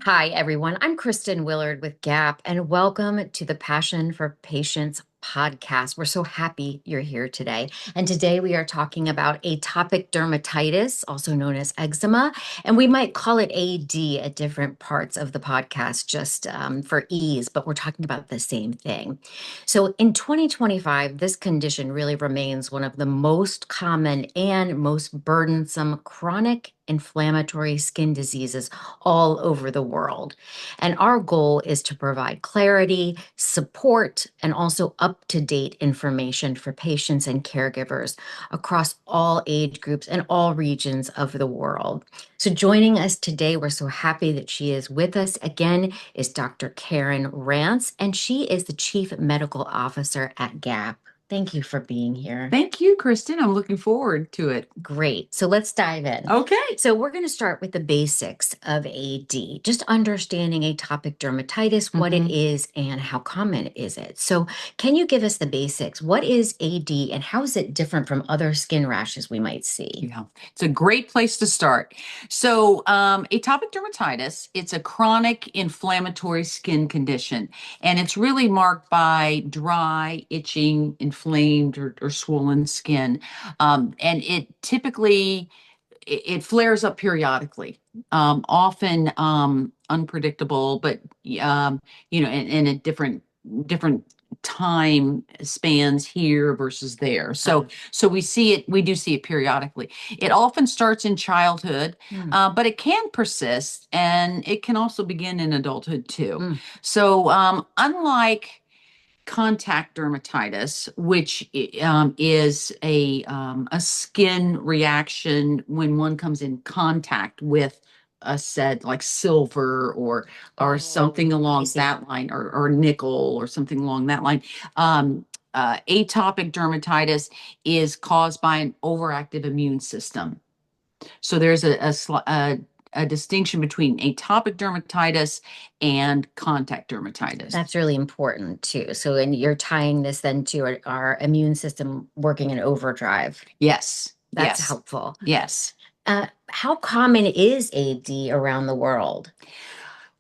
Hi, everyone. I'm Kristin Willard with GAAPP, and welcome to the Passion for Patients podcast. We're so happy you're here today. And today we are talking about atopic dermatitis, also known as eczema, and we might call it AD at different parts of the podcast just for ease, but we're talking about the same thing. So in 2025, this condition really remains one of the most common and most burdensome chronic inflammatory skin diseases all over the world. And our goal is to provide clarity, support, and also up-to-date information for patients and caregivers across all age groups and all regions of the world. So joining us today, we're so happy that she is with us again, is Dr. Karen Rance, and she is the Chief Medical Officer at GAAPP. Thank you for being here. Thank you, Kristin. I'm looking forward to it. Great. So let's dive in. Okay. So we're going to start with the basics of AD, just understanding atopic dermatitis, what it is, and how common is it. So can you give us the basics? What is AD and how is it different from other skin rashes we might see? Yeah, it's a great place to start. So atopic dermatitis, it's a chronic inflammatory skin condition, and it's really marked by dry, itching, inflamed, or swollen skin. And it typically it flares up periodically, often unpredictable, but in a different time spans here versus there. So we do see it periodically. It often starts in childhood, but it can persist, and it can also begin in adulthood too. So unlike contact dermatitis, which is a skin reaction when one comes in contact with like silver or something along that line, or nickel or something along that line. Atopic dermatitis is caused by an overactive immune system. So there's a distinction between atopic dermatitis and contact dermatitis. That's really important too. So, and you're tying this then to our immune system working in overdrive. Yes. That's helpful. Yes. How common is AD around the world?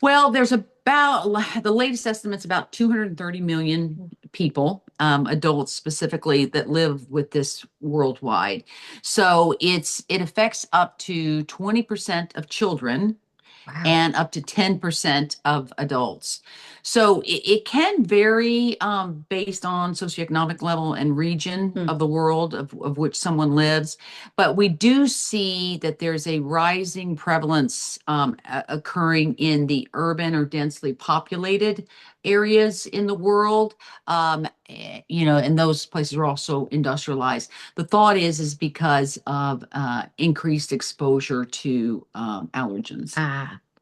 Well, there's about, the latest estimate's about 230 million people, adults specifically, that live with this worldwide. So it affects up to 20% of children. Wow. And up to 10% of adults. So it can vary based on socioeconomic level and region of the world of which someone lives. But we do see that there's a rising prevalence occurring in the urban or densely populated areas in the world. And those places are also industrialized. The thought is because of increased exposure to allergens.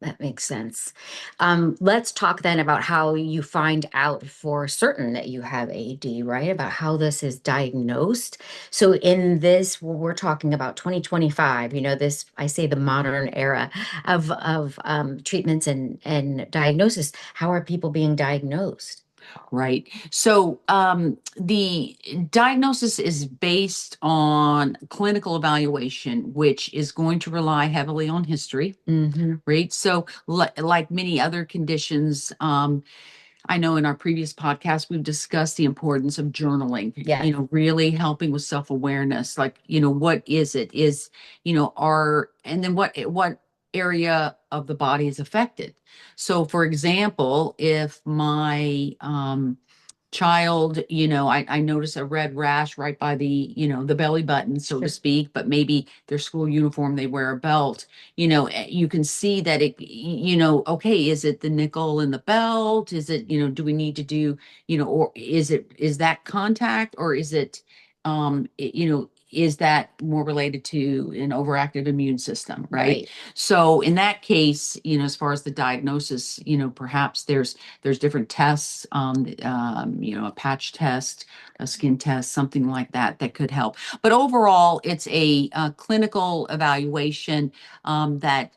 That makes sense. Let's talk then about how you find out for certain that you have AD, right? About how this is diagnosed. So in this, we're talking about 2025, this, I say the modern era of treatments and diagnosis. How are people being diagnosed? Right. So the diagnosis is based on clinical evaluation, which is going to rely heavily on history, right? So like many other conditions, I know in our previous podcast, we've discussed the importance of journaling, really helping with self-awareness. Like, what is it? And then what area of the body is affected. So for example, if my child, I notice a red rash right by the belly button, so to speak, but maybe their school uniform, they wear a belt, you can see that okay, is it the nickel in the belt? Is it, do we need to do, or is that contact, or is it, is that more related to an overactive immune system, right? So in that case, as far as the diagnosis, perhaps there's different tests, a patch test, a skin test, something like that could help. But overall, it's a clinical evaluation that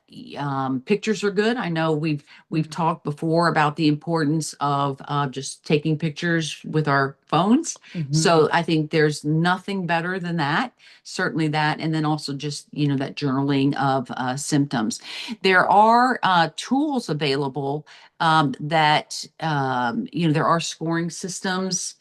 pictures are good. I know we've talked before about the importance of just taking pictures with our phones. So I think there's nothing better than that. Certainly that, and then also just that journaling of symptoms. There are tools available that there are scoring systems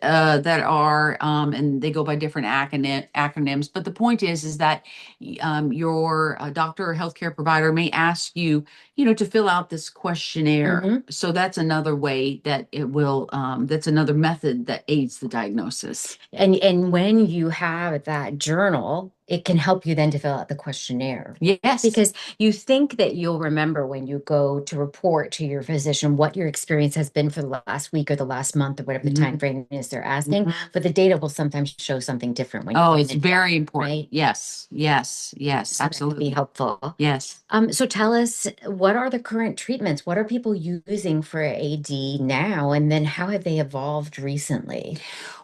that are and they go by different acronyms, but the point is that your doctor or healthcare provider may ask you to fill out this questionnaire. So that's another way that it will that's another method that aids the diagnosis. And when you have that journal, it can help you then to fill out the questionnaire. Yes. Because you think that you'll remember when you go to report to your physician what your experience has been for the last week or the last month or whatever the time frame is they're asking, but the data will sometimes show something different when Oh, you're it's very important. Right? Yes, yes, yes, so absolutely. That can be helpful. Yes. So tell us, what are the current treatments? What are people using for AD now? And then how have they evolved recently?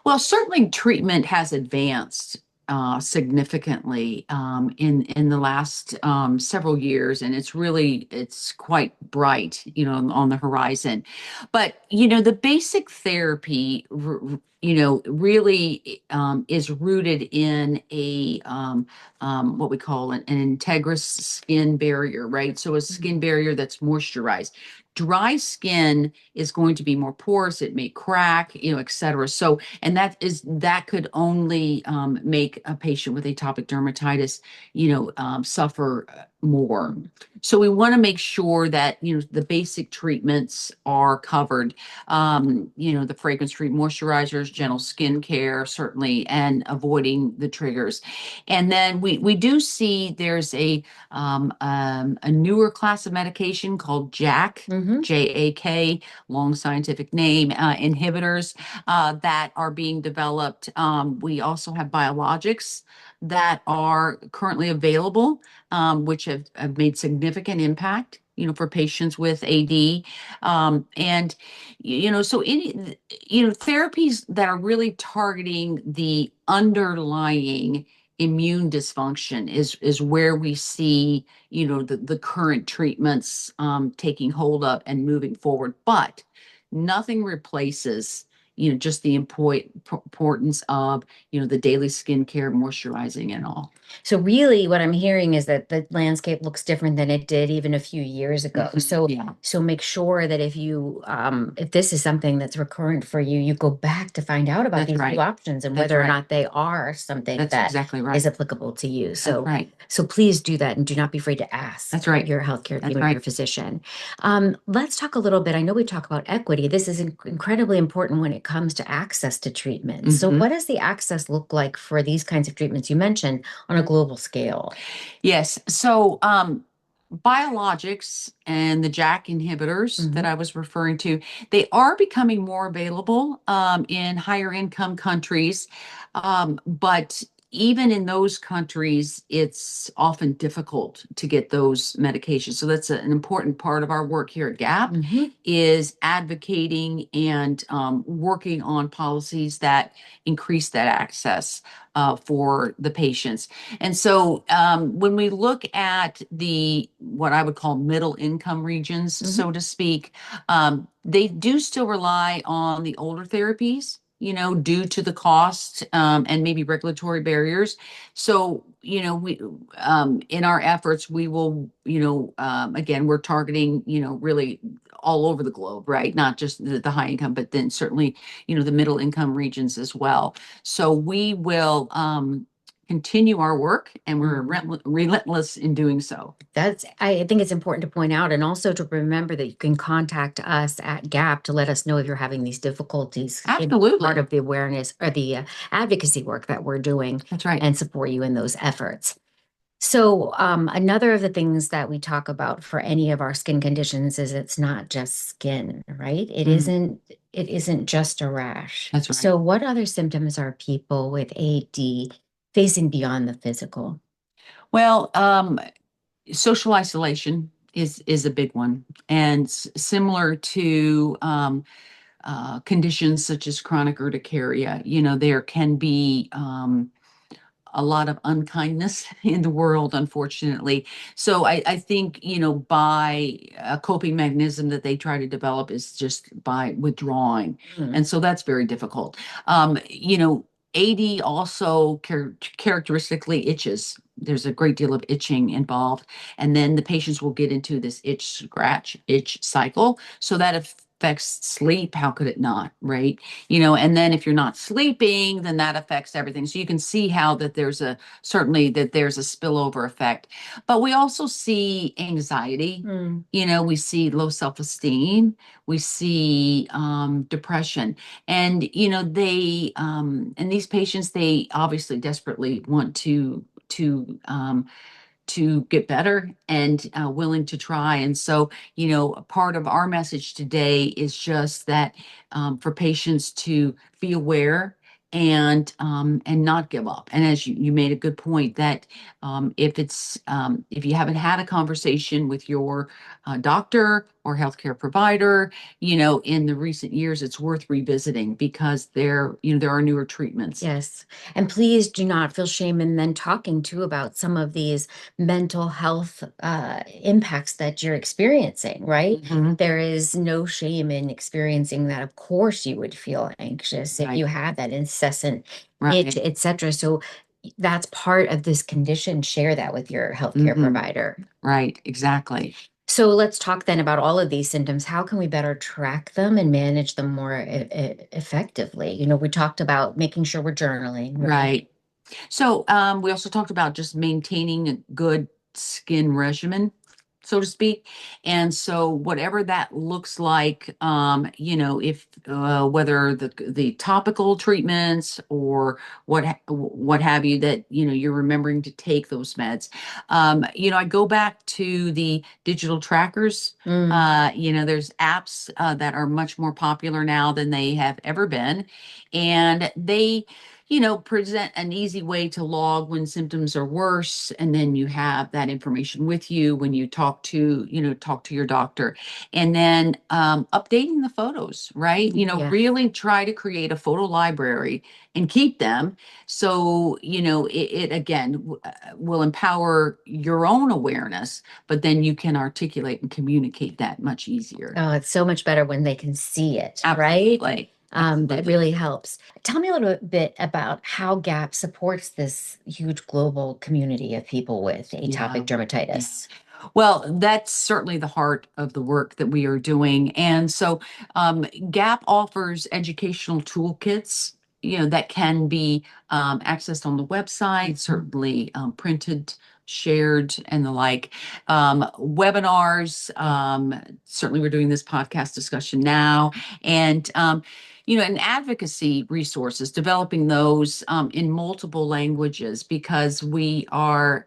Well, certainly treatment has advanced significantly in the last several years, and it's quite bright, on the horizon. But the basic therapy, really is rooted in a what we call an integrous skin barrier, right? So a skin barrier that's moisturized. Dry skin is going to be more porous, it may crack, et cetera. So, and that could only make a patient with atopic dermatitis, suffer more. So we want to make sure that, the basic treatments are covered. The fragrance-free moisturizers, gentle skin care, certainly, and avoiding the triggers. And then we do see there's a newer class of medication called JAK, JAK, long scientific name, inhibitors that are being developed. We also have biologics that are currently available, which have made significant impact, for patients with AD. And, so therapies that are really targeting the underlying immune dysfunction is where we see, the current treatments taking hold of and moving forward. But nothing replaces just the importance of the daily skincare, moisturizing, and all. So really what I'm hearing is that the landscape looks different than it did even a few years ago. So make sure that if this is something that's recurrent for you, you go back to find out about these new options and whether or not they are something that exactly right. is applicable to you. So That's right. So please do that and do not be afraid to ask That's right. your healthcare team That's or right. your physician. Let's talk a little bit. I know we talk about equity. This is incredibly important when it comes to access to treatment. So what does the access look like for these kinds of treatments you mentioned on a global scale? Yes. So biologics and the JAK inhibitors that I was referring to, they are becoming more available in higher income countries. But even in those countries, it's often difficult to get those medications. So that's an important part of our work here at GAAPP is advocating and working on policies that increase that access for the patients. And so when we look at what I would call middle income regions, so to speak, they do still rely on the older therapies, due to the cost and maybe regulatory barriers. So, we in our efforts, we will, again, we're targeting, really all over the globe, right? Not just the high income, but then certainly, the middle income regions as well. So we will continue our work, and we're relentless in doing so. I think it's important to point out, and also to remember that you can contact us at GAAPP to let us know if you're having these difficulties. Absolutely. Part of the awareness or the advocacy work that we're doing. That's right. And support you in those efforts. So another of the things that we talk about for any of our skin conditions is it's not just skin, right? It isn't just a rash. That's right. So what other symptoms are people with AD facing beyond the physical? Well, social isolation is a big one, and similar to conditions such as chronic urticaria. There can be a lot of unkindness in the world, unfortunately. So I think, by a coping mechanism that they try to develop is just by withdrawing. Mm. And so that's very difficult. AD also characteristically itches. There's a great deal of itching involved. And then the patients will get into this itch, scratch, itch cycle. So that affects sleep. How could it not, right? And then if you're not sleeping, then that affects everything. So you can see how that certainly that there's a spillover effect. But we also see anxiety. Mm. We see low self-esteem. We see depression. And and these patients, they obviously desperately want to get better and willing to try. And so, a part of our message today is just that for patients to be aware and not give up. And as you made a good point that if you haven't had a conversation with your doctor or healthcare provider, in the recent years, it's worth revisiting because there are newer treatments. Yes. And please do not feel shame in then talking too about some of these mental health impacts that you're experiencing, right? Mhm. There is no shame in experiencing that. Of course, you would feel anxious if Right. you have that incessant itch, Right. etc. So that's part of this condition. Share that with your healthcare Mhm. provider. Right, exactly. So let's talk then about all of these symptoms. How can we better track them and manage them more effectively? We talked about making sure we're journaling, right? Right. So we also talked about just maintaining a good skin regimen, so to speak. And so whatever that looks like, if whether the topical treatments or what have you, that you're remembering to take those meds. I go back to the digital trackers. Mm. There's apps that are much more popular now than they have ever been, and they present an easy way to log when symptoms are worse. And then you have that information with you when you talk to your doctor. And then updating the photos, right? Yeah. Really try to create a photo library and keep them. So, it again will empower your own awareness, but then you can articulate and communicate that much easier. Oh, it's so much better when they can see it, right? Absolutely. That Absolutely. really helps. Tell me a little bit about how GAP supports this huge global community of people with Yeah. atopic dermatitis. Well, that's certainly the heart of the work that we are doing. And so GAP offers educational toolkits, that can be accessed on the website, certainly printed, shared, and the like. Webinars, certainly we're doing this podcast discussion now. And advocacy resources, developing those in multiple languages because we are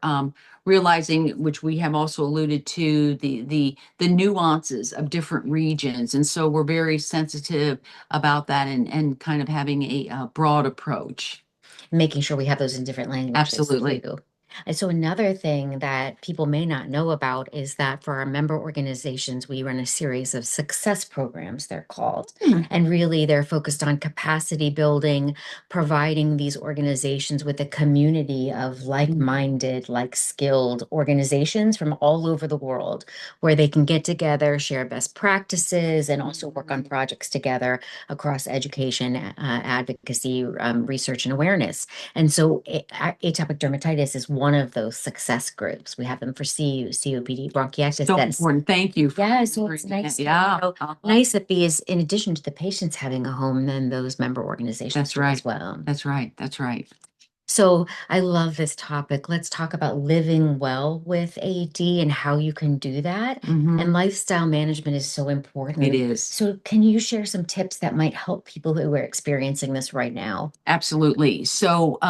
realizing, which we have also alluded to, the nuances of different regions, and so we're very sensitive about that and kind of having a broad approach. Making sure we have those in different languages Absolutely. too. And so another thing that people may not know about is that for our member organizations, we run a series of success programs, they're called. And really they're focused on capacity building, providing these organizations with a community of like-minded, like-skilled organizations from all over the world where they can get together, share best practices, and also work on projects together across education, advocacy, research, and awareness. And so atopic dermatitis is one of those success groups. We have them for CU, COPD, bronchiectasis. So That's important. Thank you for yeah, so it's bringing nice. it. Yeah. Nice that these, in addition to the patients having a home, then those member organizations That's do right. as well. That's right. That's right. So I love this topic. Let's talk about living well with AD and how you can do that. And lifestyle management is so important. It is. So can you share some tips that might help people who are experiencing this right now? Absolutely. So,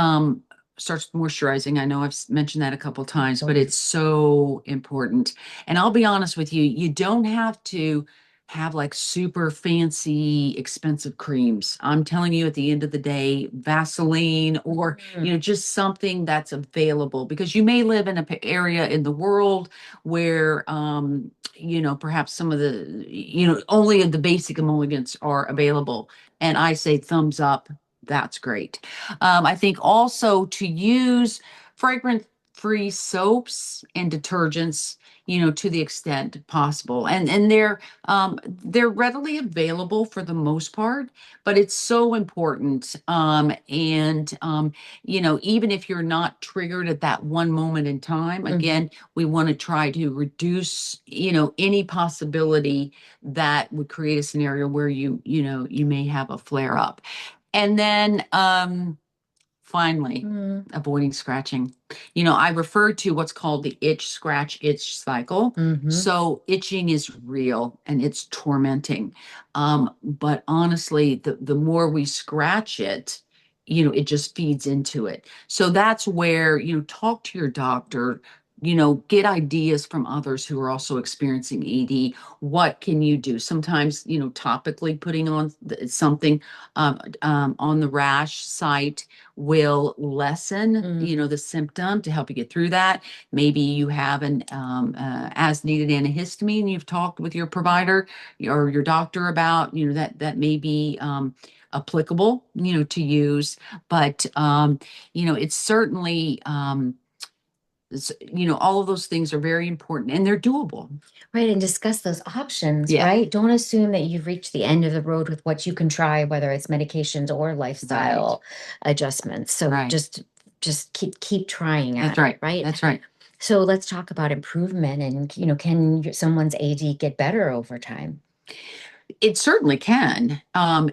starts with moisturizing. I know I've mentioned that a couple times, but it's so important. And I'll be honest with you, you don't have to have like super fancy, expensive creams. I'm telling you, at the end of the day, Vaseline or, just something that's available because you may live in an area in the world where, perhaps some of the, only the basic emollients are available. And I say thumbs up That's great. I think also to use fragrance-free soaps and detergents, to the extent possible. And they're readily available for the most part, but it's so important. Even if you're not triggered at that one moment in time, again, we want to try to reduce, any possibility that would create a scenario where you may have a flare up. And then finally, avoiding scratching. I refer to what's called the itch, scratch, itch cycle. So itching is real and it's tormenting. But honestly, the more we scratch it, it just feeds into it. So that's where, talk to your doctor, get ideas from others who are also experiencing ED. What can you do? Sometimes, topically putting on something on the rash site will lessen, the symptom to help you get through that. Maybe you have an as needed antihistamine you've talked with your provider or your doctor about, that may be applicable, to use. But, it's certainly, all of those things are very important and they're doable. Right, and discuss those options, Yeah. right? Don't assume that you've reached the end of the road with what you can try, whether it's medications or lifestyle adjustments. So Right. just keep trying That's at it, right. right? That's right. So let's talk about improvement and, can someone's AD get better over time? It certainly can.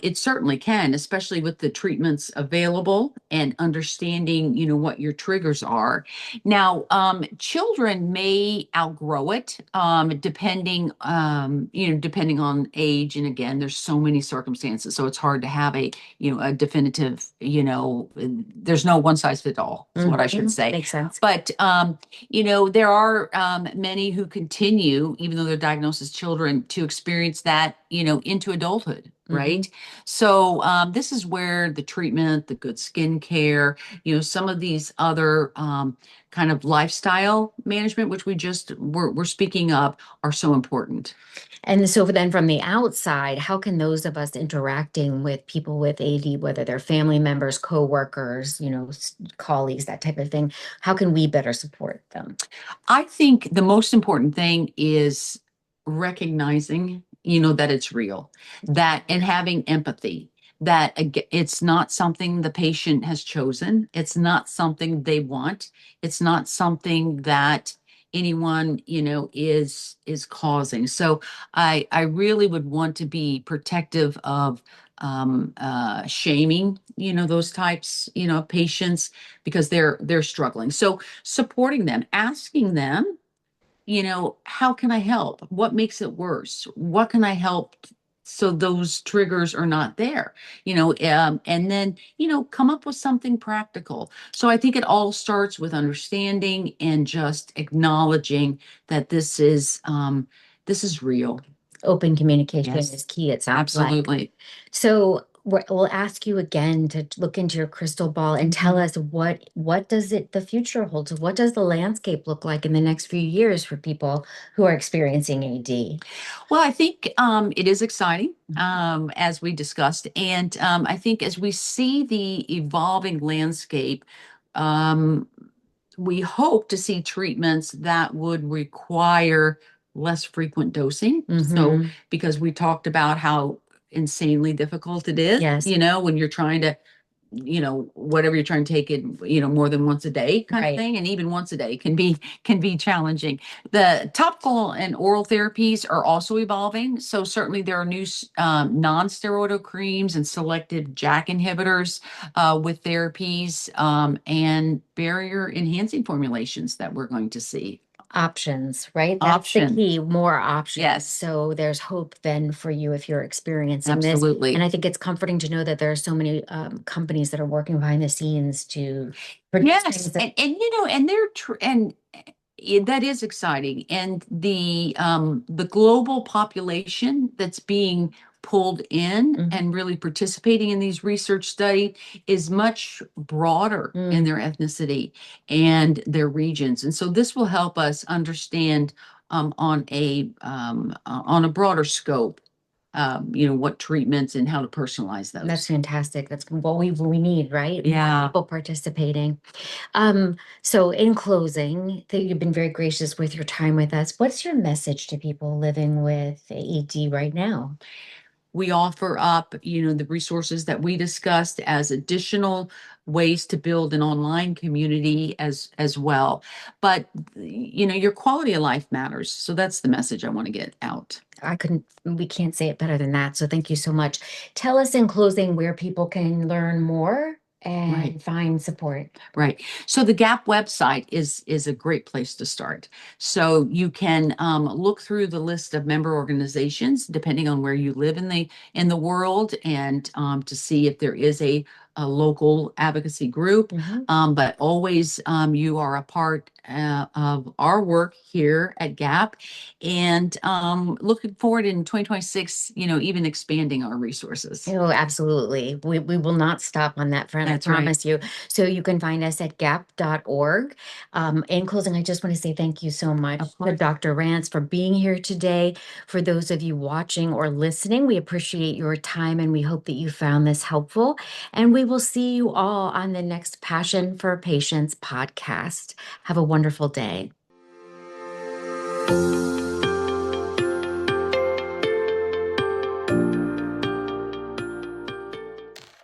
It certainly can, especially with the treatments available and understanding, what your triggers are. Now, children may outgrow it, depending on age. And again, there's so many circumstances, so it's hard to have a definitive, there's no one size fits all, is what I should say. Makes sense. But, there are many who continue, even though they're diagnosed as children, to experience that, into adulthood, right? So this is where the treatment, the good skincare, some of these other kind of lifestyle management, which we're speaking of, are so important. And so then from the outside, how can those of us interacting with people with AD, whether they're family members, coworkers, colleagues, that type of thing, how can we better support them? I think the most important thing is recognizing, that it's real, that and having empathy, that it's not something the patient has chosen. It's not something they want. It's not something that anyone, is causing. So I really would want to be protective of shaming, those types, of patients because they're struggling. So supporting them, asking them, how can I help? What makes it worse? What can I help so those triggers are not there? And then, come up with something practical. So I think it all starts with understanding and just acknowledging that this is real. Open communication Yes, is key, it sounds like. absolutely. So we'll ask you again to look into your crystal ball and tell us what does the future hold? So what does the landscape look like in the next few years for people who are experiencing AD? Well, I think it is exciting, as we discussed. And I think as we see the evolving landscape, um, we hope to see treatments that would require less frequent dosing. So, because we talked about how insanely difficult it is, Yes. when you're trying to, whatever you're trying to take it, more than once a day kind Right. of thing. And even once a day can be challenging. The topical and oral therapies are also evolving. So certainly there are new non-steroidal creams and selective JAK inhibitors with therapies and barrier enhancing formulations that we're going to see. Options, right? That's the Option. key, more options. Yes. So there's hope then for you if you're experiencing this. Absolutely. And I think it's comforting to know that there are so many companies that are working behind the scenes to produce Yes, things that and that is exciting. And the global population that's being pulled in and really participating in these research study is much broader in their ethnicity and their regions. And so this will help us understand on a broader scope what treatments and how to personalize That's those. fantastic. That's what we need, right? More Yeah. people participating. So in closing, that you've been very gracious with your time with us. What's your message to people living with AED right now? We offer up, the resources that we discussed as additional ways to build an online community as well. But, your quality of life matters. So that's the message I want to get out. We can't say it better than that. So thank you so much. Tell us in closing where people can learn more Right. and find support. Right. So the GAAPP website is a great place to start. So you can look through the list of member organizations, depending on where you live in the world, and to see if there is a local advocacy group. Mhm. But always you are a part of our work here at GAAPP, and looking forward in 2026, even expanding our resources. Oh, absolutely. We will not stop on that front, I That's right. promise you. So you can find us at gaap.org. In closing, I just want to say thank you so much Of to course. Dr. Rance for being here today. For those of you watching or listening, we appreciate your time and we hope that you found this helpful. And we will see you all on the next Passion for Patients podcast. Have a wonderful day.